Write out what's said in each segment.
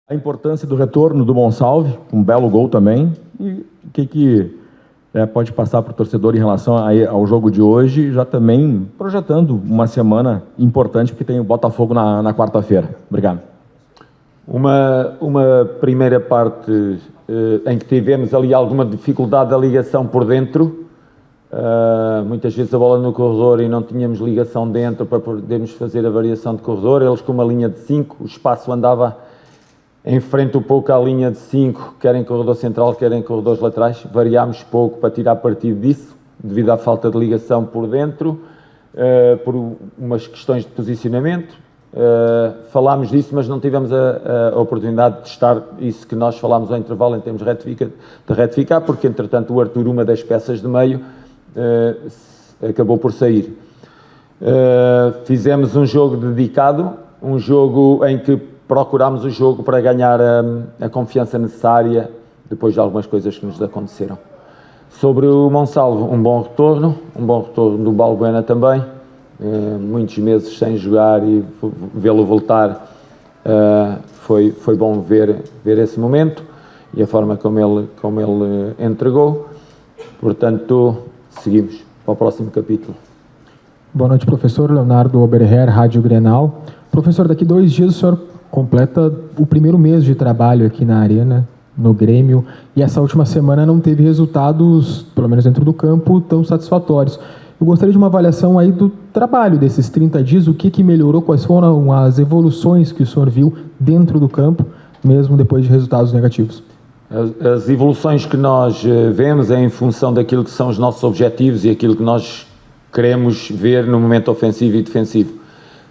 A importância do retorno do Monsalve, um belo gol também, e o que pode passar para o torcedor em relação ao jogo de hoje, já também projetando uma semana importante, porque tem o Botafogo na quarta-feira. Obrigado. Uma primeira parte em que tivemos ali alguma dificuldade da ligação por dentro, muitas vezes a bola no corredor e não tínhamos ligação dentro para podermos fazer a variação de corredor, eles com uma linha de 5, o espaço andava em frente um pouco à linha de 5, quer em corredor central, quer em corredores laterais, variámos pouco para tirar partido disso, devido à falta de ligação por dentro, por umas questões de posicionamento. Falámos disso, mas não tivemos a oportunidade de testar isso que nós falámos ao intervalo em termos de retificar, porque entretanto o Arthur, uma das peças de meio, acabou por sair. Fizemos um jogo dedicado, um jogo em que procurámos o jogo para ganhar a confiança necessária depois de algumas coisas que nos aconteceram. Sobre o Monsalvo, um bom retorno do Balbuena também, muitos meses sem jogar e vê-lo voltar, foi bom ver esse momento e a forma como ele entregou. Portanto, seguimos para o próximo capítulo. Boa noite, professor. Leonardo Oberher, Rádio Grenal. Professor, daqui 2 dias o senhor completa o primeiro mês de trabalho aqui na Arena, no Grêmio, e essa última semana não teve resultados, pelo menos dentro do campo, tão satisfatórios. Eu gostaria de uma avaliação aí do trabalho desses 30 dias, o que melhorou, quais foram as evoluções que o senhor viu dentro do campo, mesmo depois de resultados negativos. As evoluções que nós vemos é em função daquilo que são os nossos objetivos e aquilo que nós queremos ver no momento ofensivo e defensivo.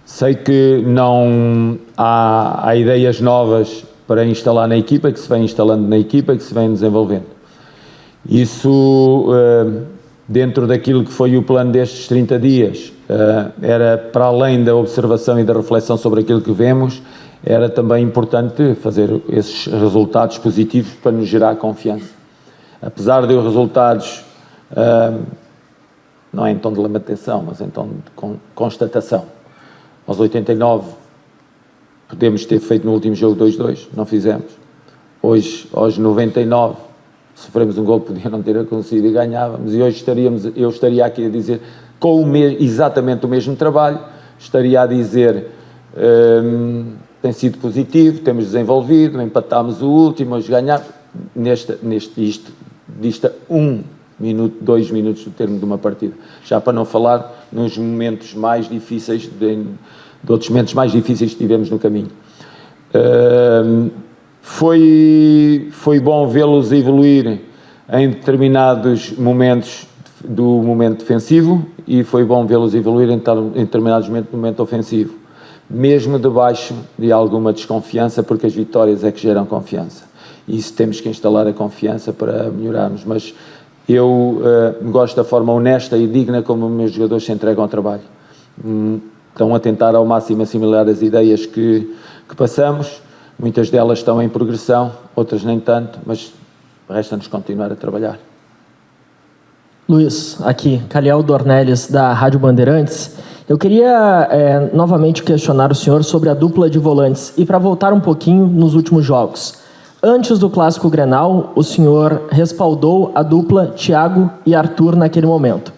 Sei que não há ideias novas para instalar na equipa, que se vem instalando na equipa, que se vem desenvolvendo. Isso, dentro daquilo que foi o plano destes 30 dias, era para além da observação e da reflexão sobre aquilo que vemos, era também importante fazer esses resultados positivos para nos gerar confiança. Apesar de os resultados, não é em tom de lamentação, mas em tom de constatação. Aos 89, podemos ter feito no último jogo 2-2, não fizemos. Hoje, aos 99, sofremos um gol que podia não ter acontecido e ganhávamos. E hoje eu estaria aqui a dizer, com exatamente o mesmo trabalho, estaria a dizer, tem sido positivo, temos desenvolvido, empatámos o último, hoje ganhámos. Disto 1 minuto, 2 minutos do termo de uma partida. Já para não falar nos momentos mais difíceis, de outros momentos mais difíceis que tivemos no caminho. Foi bom vê-los evoluir em determinados momentos do momento defensivo e foi bom vê-los evoluir em determinados momentos do momento ofensivo. Mesmo debaixo de alguma desconfiança, porque as vitórias é que geram confiança. E isso temos que instalar a confiança para melhorarmos. Mas eu gosto da forma honesta e digna como os meus jogadores se entregam ao trabalho. Estão a tentar ao máximo assimilar as ideias que passamos. Muitas delas estão em progressão, outras nem tanto, mas resta-nos continuar a trabalhar. Luiz, aqui, Caliel Dornelles, da Rádio Bandeirantes. Eu queria novamente questionar o senhor sobre a dupla de volantes e para voltar um pouquinho nos últimos jogos. Antes do Clássico Grenal, o senhor respaldou a dupla Thiago e Arthur naquele momento.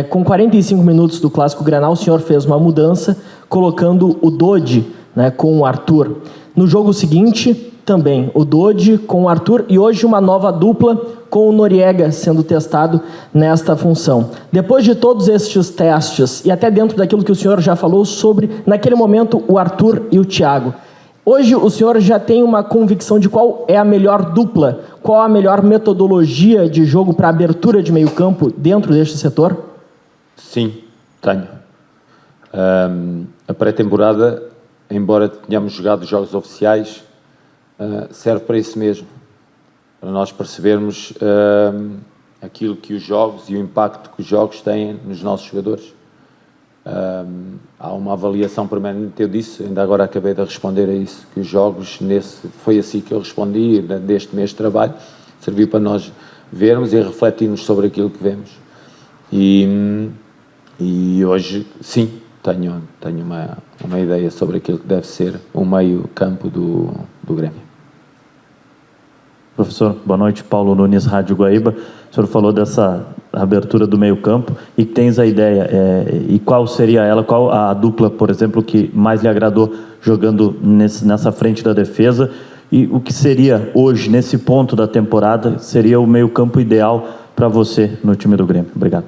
Com 45 minutos do Clássico Grenal, o senhor fez uma mudança, colocando o Dodi, né, com o Arthur. No jogo seguinte, também o Dodi com o Arthur e hoje uma nova dupla com o Noriega sendo testado nesta função. Depois de todos estes testes, e até dentro daquilo que o senhor já falou sobre, naquele momento, o Arthur e o Thiago, hoje o senhor já tem uma convicção de qual é a melhor dupla, qual a melhor metodologia de jogo para abertura de meio campo dentro deste setor? Sim, tenho. A pré-temporada, embora tenhamos jogado jogos oficiais, serve para isso mesmo, para nós percebermos aquilo que os jogos e o impacto que os jogos têm nos nossos jogadores. Há uma avaliação permanente, eu disse, ainda agora acabei de responder a isso, que os jogos, foi assim que eu respondi, deste mês de trabalho, serviu para nós vermos e refletirmos sobre aquilo que vemos. E hoje, sim, tenho uma ideia sobre aquilo que deve ser o meio campo do Grêmio. Professor, boa noite. Paulo Nunes, Rádio Guaíba. O senhor falou dessa abertura do meio campo e que tens a ideia. E qual seria ela, qual a dupla, por exemplo, que mais lhe agradou jogando nessa frente da defesa? E o que seria hoje, nesse ponto da temporada, seria o meio campo ideal para você no time do Grêmio? Obrigado.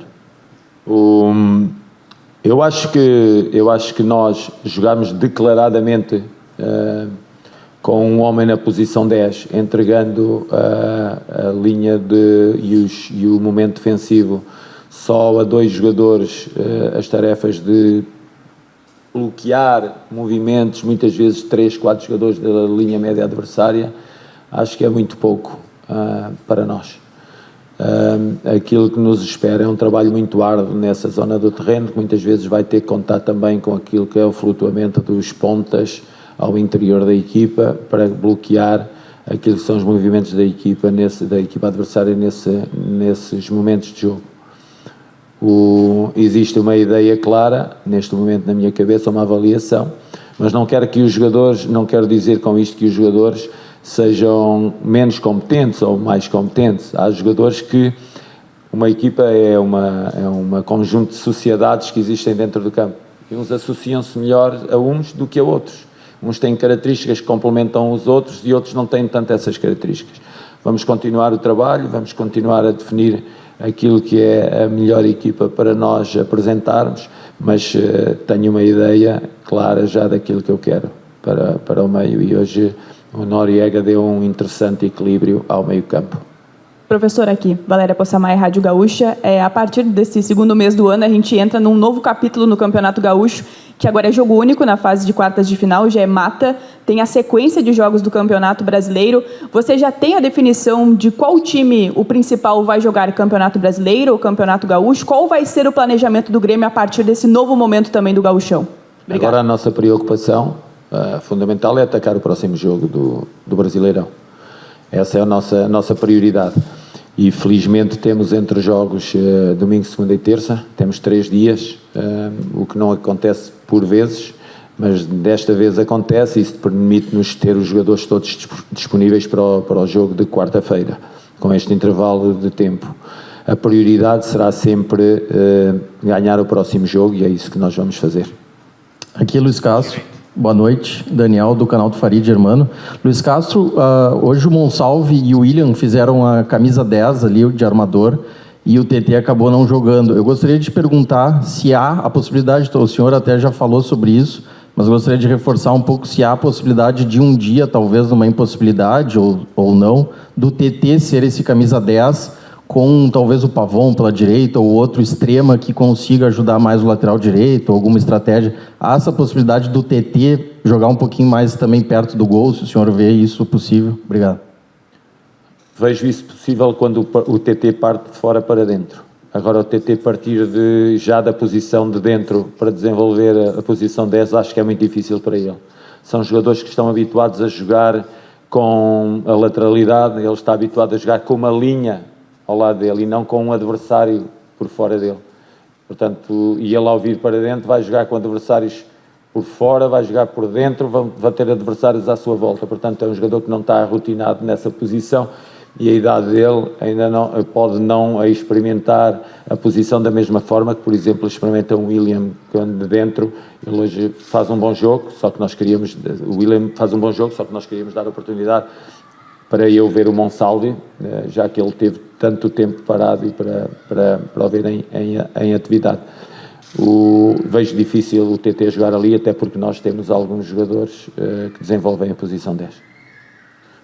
Eu acho que nós jogámos declaradamente com um homem na posição 10, entregando a linha e o momento defensivo só a 2 jogadores, as tarefas de bloquear movimentos, muitas vezes 3, 4 jogadores da linha média adversária. Acho que é muito pouco para nós. Aquilo que nos espera é um trabalho muito árduo nessa zona do terreno, que muitas vezes vai ter que contar também com aquilo que é o flutuamento dos pontas ao interior da equipa para bloquear aquilo que são os movimentos da equipa adversária nesses momentos de jogo. Existe uma ideia clara neste momento na minha cabeça, uma avaliação, mas não quero dizer com isto que os jogadores sejam menos competentes ou mais competentes. Há jogadores que uma equipa é uma conjunto de sociedades que existem dentro do campo e uns associam-se melhor a uns do que a outros. Uns têm características que complementam os outros e outros não têm tanto essas características. Vamos continuar o trabalho, vamos continuar a definir aquilo que é a melhor equipa para nós apresentarmos, mas tenho uma ideia clara já daquilo que eu quero para o meio e hoje o Noriega deu um interessante equilíbrio ao meio campo. Professor, aqui, Valéria Possamay, Rádio Gaúcha. A partir desse segundo mês do ano, a gente entra num novo capítulo no Campeonato Gaúcho, que agora é jogo único na fase de quartas de final, já é mata, tem a sequência de jogos do Campeonato Brasileiro. Você já tem a definição de qual time o principal vai jogar Campeonato Brasileiro ou Campeonato Gaúcho? Qual vai ser o planejamento do Grêmio a partir desse novo momento também do Gauchão? Obrigada. Agora a nossa preocupação fundamental é atacar o próximo jogo do Brasileirão. Essa é a nossa prioridade. E felizmente temos entre jogos domingo, segunda e terça, temos 3 dias, o que não acontece por vezes, mas desta vez acontece e isso permite-nos ter os jogadores todos disponíveis para o jogo de quarta-feira, com este intervalo de tempo. A prioridade será sempre ganhar o próximo jogo e é isso que nós vamos fazer. Aqui Luiz Castro. Boa noite, Daniel, do canal do Farid Germano. Luiz Castro, hoje o Monsalve e o William fizeram a camisa 10 ali, de armador, e o TT acabou não jogando. Eu gostaria de te perguntar se há a possibilidade, o senhor até já falou sobre isso, mas gostaria de reforçar um pouco se há a possibilidade de um dia, talvez numa impossibilidade ou não, do TT ser esse camisa 10 com talvez o Pavon pela direita ou outro extrema que consiga ajudar mais o lateral direito, alguma estratégia. Há essa possibilidade do TT jogar um pouquinho mais também perto do gol, se o senhor vê isso possível? Obrigado. Vejo isso possível quando o TT parte de fora para dentro. Agora o TT partir já da posição de dentro para desenvolver a posição 10, acho que é muito difícil para ele. São jogadores que estão habituados a jogar com a lateralidade, ele está habituado a jogar com uma linha ao lado dele e não com um adversário por fora dele. Portanto, e ele ao vir para dentro vai jogar com adversários por fora, vai jogar por dentro, vai ter adversários à sua volta. Portanto, é um jogador que não está rotinado nessa posição e a idade dele ainda pode não experimentar a posição da mesma forma que, por exemplo, experimenta um William quando de dentro. Ele hoje faz um bom jogo, só que nós queríamos... O William faz um bom jogo, só que nós queríamos dar a oportunidade para eu ver o Monsalve, já que ele teve tanto tempo parado e para o ver em atividade. Vejo difícil o TT jogar ali, até porque nós temos alguns jogadores que desenvolvem a posição 10.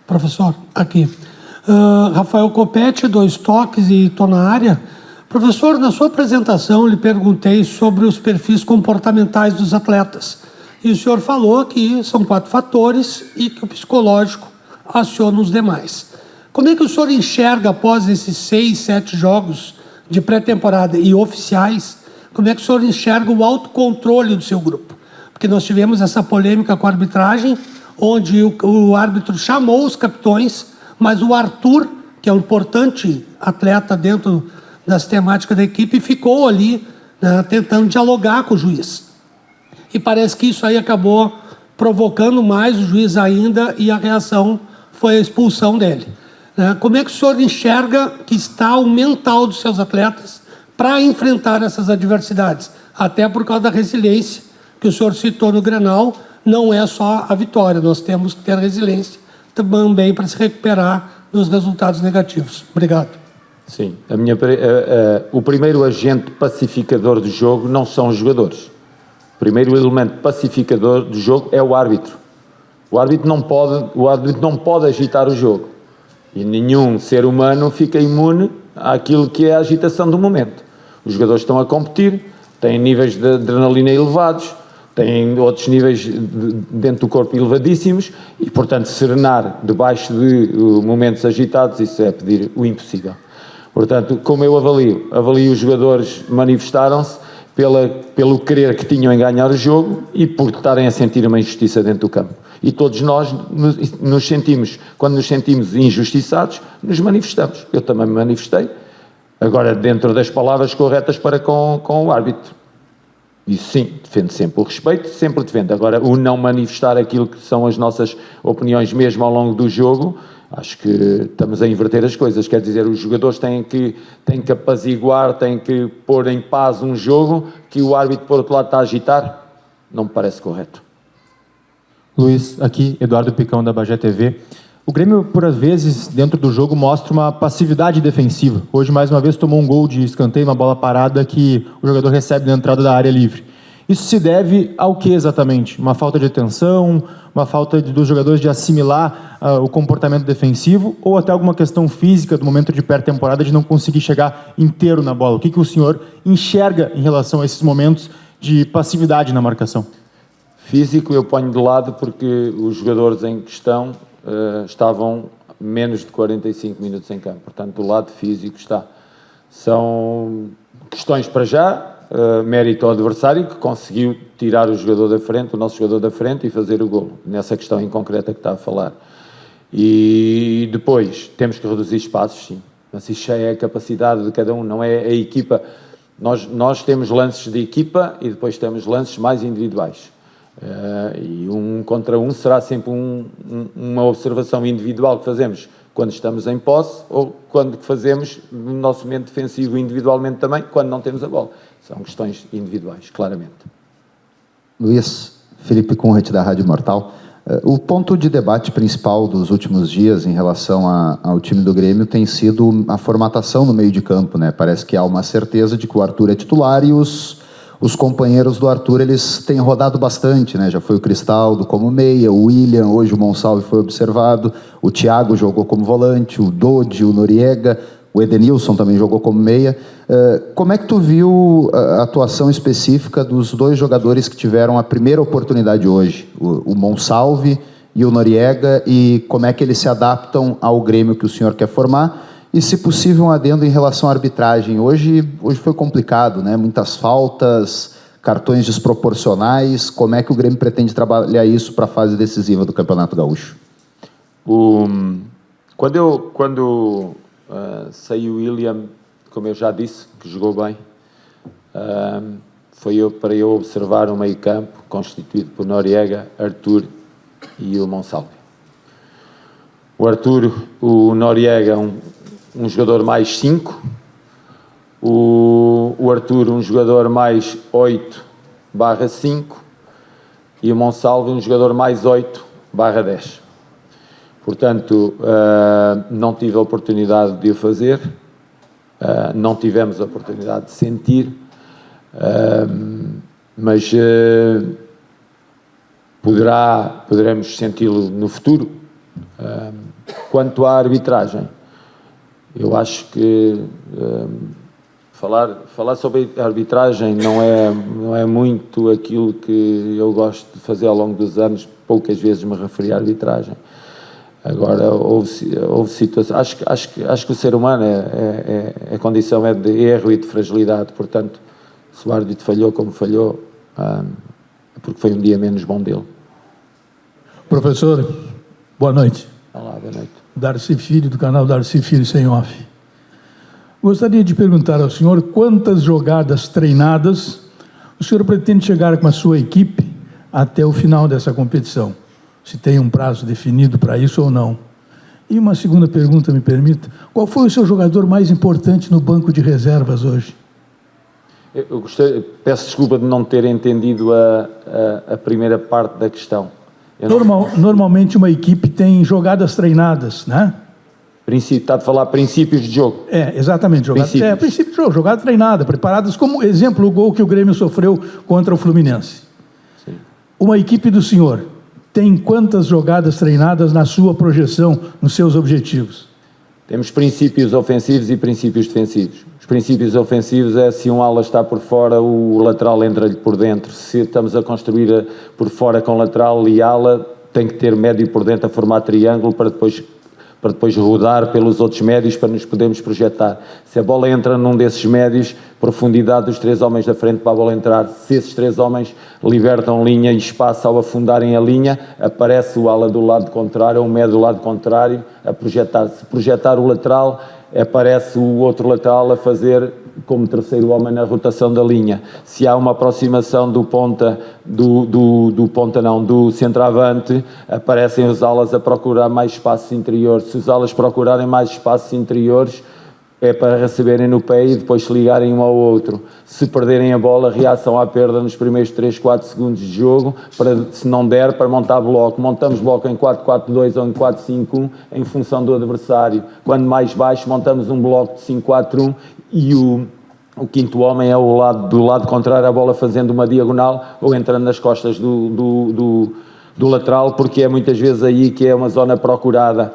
Professor, aqui. Rafael Copete, 2 toques e estou na área. Professor, na sua apresentação lhe perguntei sobre os perfis comportamentais dos atletas. E o senhor falou que são 4 fatores e que o psicológico aciona os demais. Como é que o senhor enxerga, após esses 6, 7 jogos de pré-temporada e oficiais, como é que o senhor enxerga o autocontrole do seu grupo? Porque nós tivemos essa polêmica com a arbitragem, onde o árbitro chamou os capitões, mas o Arthur, que é um importante atleta dentro das temáticas da equipe, ficou ali tentando dialogar com o juiz. e parece que isso aí acabou provocando mais o juiz ainda, e a reação foi a expulsão dele. Como é que o senhor enxerga que está o mental dos seus atletas para enfrentar essas adversidades? Até por causa da resiliência que o senhor citou no Grenal, não é só a vitória, nós temos que ter resiliência também para se recuperar dos resultados negativos. Obrigado. Sim, o primeiro agente pacificador do jogo não são os jogadores. O primeiro elemento pacificador do jogo é o árbitro. O árbitro não pode agitar o jogo. E nenhum ser humano fica imune àquilo que é a agitação do momento. Os jogadores estão a competir, têm níveis de adrenalina elevados, têm outros níveis dentro do corpo elevadíssimos e, portanto, serenar debaixo de momentos agitados, isso é pedir o impossível. Portanto, como eu avalio os jogadores manifestaram-se pelo querer que tinham em ganhar o jogo e por estarem a sentir uma injustiça dentro do campo. E todos nós nos sentimos, quando nos sentimos injustiçados, nos manifestamos. Eu também me manifestei, agora dentro das palavras corretas para com o árbitro. E sim, defendo sempre o respeito, sempre defendo. Agora, o não manifestar aquilo que são as nossas opiniões mesmo ao longo do jogo, acho que estamos a inverter as coisas. Quer dizer, os jogadores têm que apaziguar, têm que pôr em paz um jogo que o árbitro, por outro lado, está a agitar. Não me parece correto. Luiz, aqui, Eduardo Picão, da Bagé TV. O Grêmio, por vezes, dentro do jogo, mostra uma passividade defensiva. Hoje, mais uma vez, tomou um gol de escanteio, uma bola parada que o jogador recebe na entrada da área livre. Isso se deve ao que exatamente? Uma falta de atenção, uma falta dos jogadores de assimilar o comportamento defensivo ou até alguma questão física do momento de pré-temporada de não conseguir chegar inteiro na bola? O que o senhor enxerga em relação a esses momentos de passividade na marcação? Físico eu ponho de lado porque os jogadores em questão estavam menos de 45 minutos em campo. Portanto, do lado físico está. São questões para já, mérito ao adversário que conseguiu tirar o jogador da frente, o nosso jogador da frente e fazer o golo, nessa questão em concreto que está a falar. E depois, temos que reduzir espaços, sim. Mas isso já é a capacidade de cada um, não é a equipa. Nós temos lances de equipa e depois temos lances mais individuais. E um contra um será sempre uma observação individual que fazemos quando estamos em posse ou quando fazemos no nosso momento defensivo individualmente também, quando não temos a bola. São questões individuais, claramente. Luiz, Felipe Kunrat, da Rádio Mortal. O ponto de debate principal dos últimos dias em relação ao time do Grêmio tem sido a formatação no meio de campo, né? Parece que há uma certeza de que o Arthur é titular e os companheiros do Arthur, eles têm rodado bastante, né? Já foi o Cristaldo como meia, o William, hoje o Monsalve foi observado, o Thiago jogou como volante, o Dodi, o Noriega, o Edenilson também jogou como meia. Como é que tu viu a atuação específica dos dois jogadores que tiveram a primeira oportunidade hoje, o Monsalve e o Noriega, e como é que eles se adaptam ao Grêmio que o senhor quer formar? E, se possível, um adendo em relação à arbitragem. Hoje foi complicado, né? Muitas faltas, cartões desproporcionais. Como é que o Grêmio pretende trabalhar isso para a fase decisiva do Campeonato Gaúcho? Quando saiu o William, como eu já disse, que jogou bem, foi para eu observar um meio-campo constituído por Noriega, Arthur e o Monsalve. O Arthur, o Noriega, um jogador mais 5, o Arthur um jogador mais 8/5 e o Monsalve um jogador mais 8/10. Portanto, não tive a oportunidade de o fazer, não tivemos a oportunidade de sentir, mas poderemos senti-lo no futuro. Quanto à arbitragem, eu acho que falar sobre a arbitragem não é muito aquilo que eu gosto de fazer ao longo dos anos. Poucas vezes me referi à arbitragem. Agora, houve situações. Acho que o ser humano a condição é de erro e de fragilidade. Portanto, se o árbitro falhou como falhou, é porque foi um dia menos bom dele. Professor, boa noite. Olá, boa noite. Darcy Filho, do canal Darcy Filho Sem Off. Gostaria de perguntar ao senhor quantas jogadas treinadas o o senhor pretende chegar com a sua equipe até o final dessa competição? Se tem um prazo definido para isso ou não? E uma segunda pergunta, me permita. Qual foi o seu jogador mais importante no banco de reservas hoje? Peço desculpa de não ter entendido a primeira parte da questão. Normalmente uma equipe tem jogadas treinadas, né? Está a falar princípios de jogo. Exatamente. Princípio de jogo, jogada treinada, preparadas, como exemplo, o gol que o Grêmio sofreu contra o Fluminense. Sim. Uma equipe do senhor tem quantas jogadas treinadas na sua projeção, nos seus objetivos? Temos princípios ofensivos e princípios defensivos. Os princípios ofensivos é se um ala está por fora, o lateral entra-lhe por dentro. Se estamos a construir por fora com lateral e ala, tem que ter médio por dentro a formar triângulo para depois rodar pelos outros médios para nos podermos projetar. Se a bola entra num desses médios, profundidade dos 3 homens da frente para a bola entrar. Se esses 3 homens libertam linha e espaço ao afundarem a linha, aparece o ala do lado contrário, ou o médio do lado contrário, a projetar. Se projetar o lateral, aparece o outro lateral a fazer como terceiro homem na rotação da linha. Se há uma aproximação do centroavante, aparecem os alas a procurar mais espaços interiores. Se os alas procurarem mais espaços interiores, é para receberem no pé e depois se ligarem um ao outro. Se perderem a bola, reação à perda nos primeiros 3, 4 segundos de jogo, se não der, para montar bloco. Montamos bloco em 4-4-2 ou em 4-5-1, em função do adversário. Quando mais baixo, montamos um bloco de 5-4-1 e o quinto homem é do lado contrário, a bola fazendo uma diagonal ou entrando nas costas do lateral, porque é muitas vezes aí que é uma zona procurada.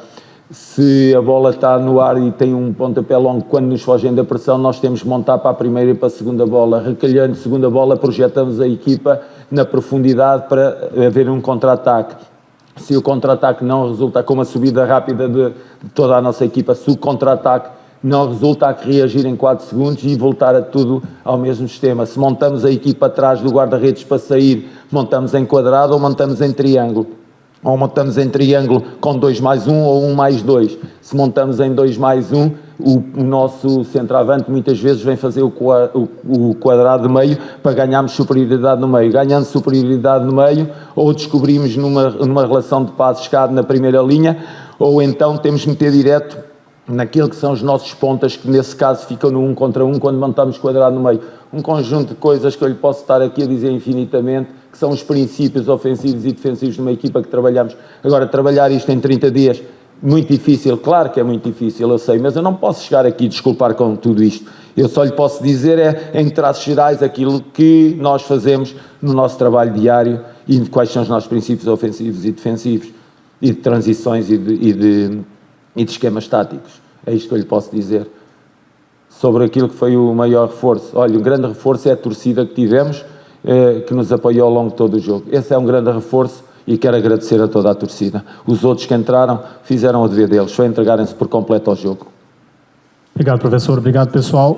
Se a bola está no ar e tem um pontapé longo, quando nos fogem da pressão, nós temos que montar para a primeira e para a segunda bola. Recalhando segunda bola, projetamos a equipa na profundidade para haver um contra-ataque. Se o contra-ataque não resulta com uma subida rápida de toda a nossa equipa, se o contra-ataque não resulta, há que reagir em 4 segundos e voltar a tudo ao mesmo sistema. Se montamos a equipa atrás do guarda-redes para sair, montamos em quadrado ou montamos em triângulo. Ou montamos em triângulo com 2+1 ou 1+2. Se montamos em 2+1, o nosso centroavante muitas vezes vem fazer o quadrado de meio para ganharmos superioridade no meio. Ganhando superioridade no meio, ou descobrimos numa relação de passe-escada na primeira linha, ou então temos que meter direto naquilo que são os nossos pontas, que nesse caso ficam no 1 contra 1 quando montamos quadrado no meio. Um conjunto de coisas que eu lhe posso estar aqui a dizer infinitamente, que são os princípios ofensivos e defensivos de uma equipa que trabalhamos. Agora, trabalhar isto em 30 dias, muito difícil, claro que é muito difícil, eu sei, mas eu não posso chegar aqui e desculpar com tudo isto. Eu só lhe posso dizer, em traços gerais, aquilo que nós fazemos no nosso trabalho diário e quais são os nossos princípios ofensivos e defensivos, e de transições e de esquemas táticos. É isto que eu lhe posso dizer. Sobre aquilo que foi o maior reforço. Olha, um grande reforço é a torcida que tivemos, que nos apoiou ao longo de todo o jogo. Esse é um grande reforço e quero agradecer a toda a torcida. Os outros que entraram fizeram o dever deles, foi entregarem-se por completo ao jogo. Obrigado, professor. Obrigado, pessoal.